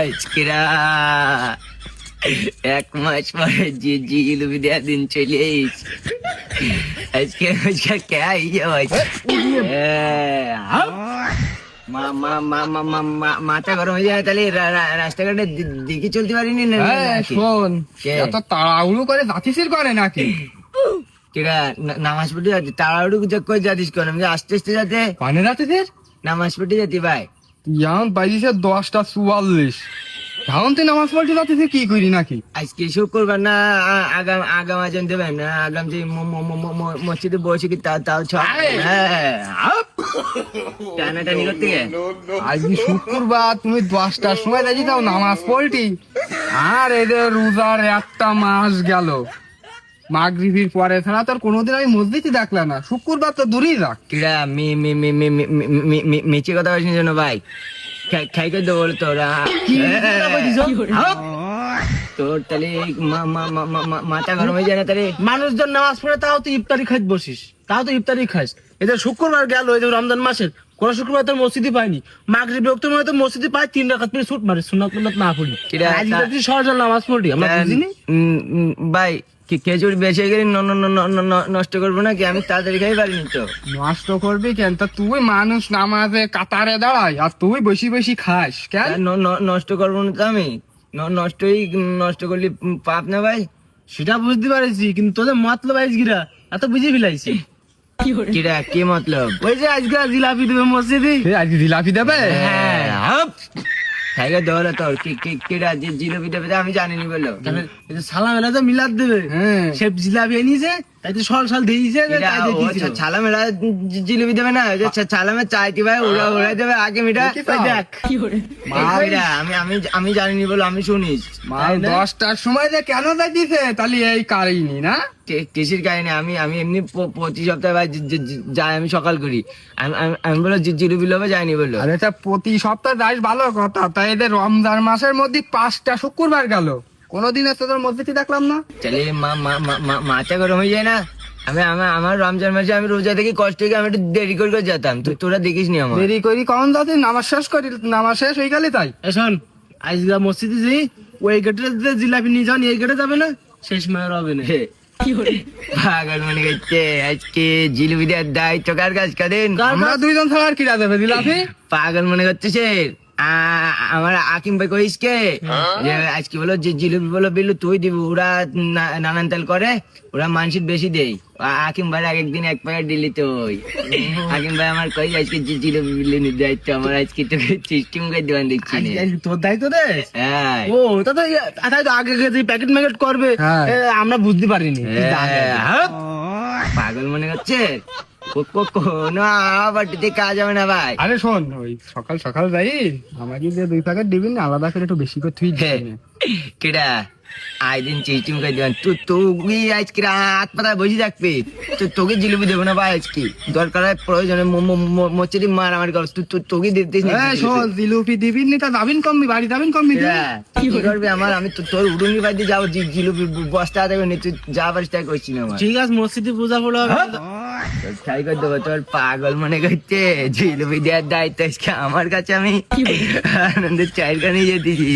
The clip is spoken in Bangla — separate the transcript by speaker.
Speaker 1: আজকেরা 1 মাস পরে জিলুবি দেওয়ার দিন চলে এসেছে। আজকে কে আইছে ভাই? মাথা গরম হয়ে যায়, তাহলে রাস্তাঘাটে দিকে চলতে পারিনি না?
Speaker 2: শোন, এত তাড়াহুড়ো করে যাচ্ছিস করে নাকি?
Speaker 1: কেডা নামাজ পড়তে যাচ্ছি? তাড়াহুড়ো করে যাচ্ছিস কেন? আমি আস্তে আস্তে যাতে
Speaker 2: কানে যাচ্ছিস?
Speaker 1: নামাজ পড়তে যাচ্ছি ভাই।
Speaker 2: এখন বাজিছে 10:44। এখন তুই নামাজ পড়তে যাচ্ছিস কি করি নাকি?
Speaker 1: আজকে শুক্রবার না, আগাম আজান দেবেন না? আগাম যে মসজিদে বসে কি তাও টানাটানি করতে গে?
Speaker 2: আজকে শুক্রবার, তুমি 10টার সময় যাচ্ছি তাও নামাজ পড়তি? আর এদের রোজার 1টা মাস গেল, মাগরিবের পরে ছাড়া তোর কোনোদিন আমি মসজিদই দেখলাম না। শুক্রবার তো দূরেই রাখ।
Speaker 1: কিরা মিছে কথা বলছিস জন্য ভাই? খাই করে দেবো তোরা? তোর তাহলে মাথা গরম হয়ে যায় না? তাহলে
Speaker 3: মানুষজন নামাজ পড়ে তাও তো ইফতারি খাইতে বসিস, তাও তো ইফতারি খাস। এদের শুক্রবার গেল, এই যে রমজান মাসের কোন শুক্রবার তোর মসজিদে পাইনি। মাগরিব বক্তের মধ্যে মসজিদে পাই 3 রাকাত পরে ছুট মারে, সুন্নাত না পড়ি। আজকে সরজল নামাজ পড়ি, আমরা বুঝিনি
Speaker 1: ভাই। খেজুর বেঁচে গেলে নষ্ট করবো নাকি? আমি তাড়াতাড়ি খাই পারিনি তো।
Speaker 2: নষ্ট করবি কেন? তা তুই মানুষ নামাজে কাতারে দাঁড়াই আর তুই বেশি বেশি খাস কেন?
Speaker 1: নষ্ট করবো না তো আমি? নষ্ট করলে পাপ না ভাই?
Speaker 3: সেটা বুঝতে পারছি, কিন্তু তোদের মতলব আজগিরা এত বুঝে ফেলাইছি।
Speaker 1: কিরা কি মতলব?
Speaker 3: ওই যে আজকে জিলাপি দেবে মসজিদে।
Speaker 2: আজকে জিলাপি দেবে?
Speaker 1: হ্যাঁ, খাইকে দেবো তোর কিরা জিলাপি দেবে আমি জানিনি বললো।
Speaker 3: সালাম এলা তো মিলাদ দেবে, সে জিলাপি এনেছে, তাই তো সল দিয়েছে।
Speaker 1: ছালা মেলা জিলাপি দেবে না? ছালামে চাইতি ভাই ওরা দেবে আগে মিঠা। আমি জানিনি বলো, আমি শুনিস।
Speaker 2: 10টার সময় যে কেন যাইতিছে তাহলে এই কারিনি না?
Speaker 1: কৃষির কাহিনী আমি এমনি প্রতি সপ্তাহে ভাই যাই, আমি সকাল করি। আমি বলো জিলুবি লোভে যাইনি বললো।
Speaker 2: আরে তা প্রতি সপ্তাহে যাইস ভালো কথা, তাই এদের রমজান মাসের মধ্যে 5টা শুক্রবার গেল, কোনোদিন এত তোর মসজিদে দেখলাম না।
Speaker 1: চলে মাথা গরম হয়ে যায় না? আমার রমজান মাসে আমি রোজা থেকে কষ্ট থেকে আমি একটু দেরি করে যেতাম, তোরা দেখিস নি? আমার
Speaker 2: দেরি করি কখন যাতে নামাজ শেষ করি, নামাজ শেষ হয়ে গেলে তাই।
Speaker 3: শোন, আজকে মসজিদে যাই, ওই গেটে জিলাপি নিয়ে যান, এই গেটে যাবে না, শেষ মায়ের হবে না।
Speaker 1: পাগল মনে করছে আজকে জিলিপি দেওয়ার দায়িত্ব কার কাজ করেন?
Speaker 2: আমরা দুইজন ছাড়া আর কিরা দেবে জিলাপি?
Speaker 1: পাগল মনে করছে সে। আমার আকিম ভাই কইস কে যে আজকে বলো যে জিলিপি বলো বিলু তুই দিবি, ওরা নানান তেল করে, ওরা মানসিক বেশি দেয়। আকিম ভাই একদিন 1 প্যাকেট দিলি তুই। আকিম ভাই আমার কই আজকে জিলিপি বিলু দায়িত্ব আমার, আজকে তোকে সিস্টেম করে দেওয়ান দেখছি।
Speaker 3: তোর দায়িত্ব দে?
Speaker 1: হ্যাঁ।
Speaker 3: ও তা তো আগে যে প্যাকেট ম্যাকেট করবে আমরা বুঝতে পারিনি।
Speaker 1: পাগল মনে করছে কোনো বাড়িতে কাজ হবে না ভাই।
Speaker 2: আরে শোন, ওই সকাল সকাল যাই, আমাকে যে 2 প্যাকেট দিবি না, আলাদা করে একটু বেশি করে তুই
Speaker 1: কেডা আই দিন সিস্টেম করে দিবেন তুই আজকে হাত পাতায় বসে থাকবি, তোকে জিলিপি দেবো না ভাই। আজকে দরকার হয় প্রয়োজনে মচেরি মার আমার ঘর, তোকে দিতিস না।
Speaker 2: শোন, জিলিপি দিবি নি তা যাবিন কমবি, বাড়ি যাবিন কমবি।
Speaker 1: কি করবি আমার? আমি তোর উড়ুনি বাড়িতে যাবো, জিলিপি বস্তা দেবে নি, তুই যা পারিস তাই করছি না।
Speaker 3: ঠিক আছে, মসজিদে পূজা পড়া
Speaker 1: তাই করে দেবো। তোর পাগল মনে করছে জিলিপি দেওয়ার দায়িত্ব আজকে আমার কাছে, আমি আনন্দের চাইল্ড নিয়ে যেতেছি।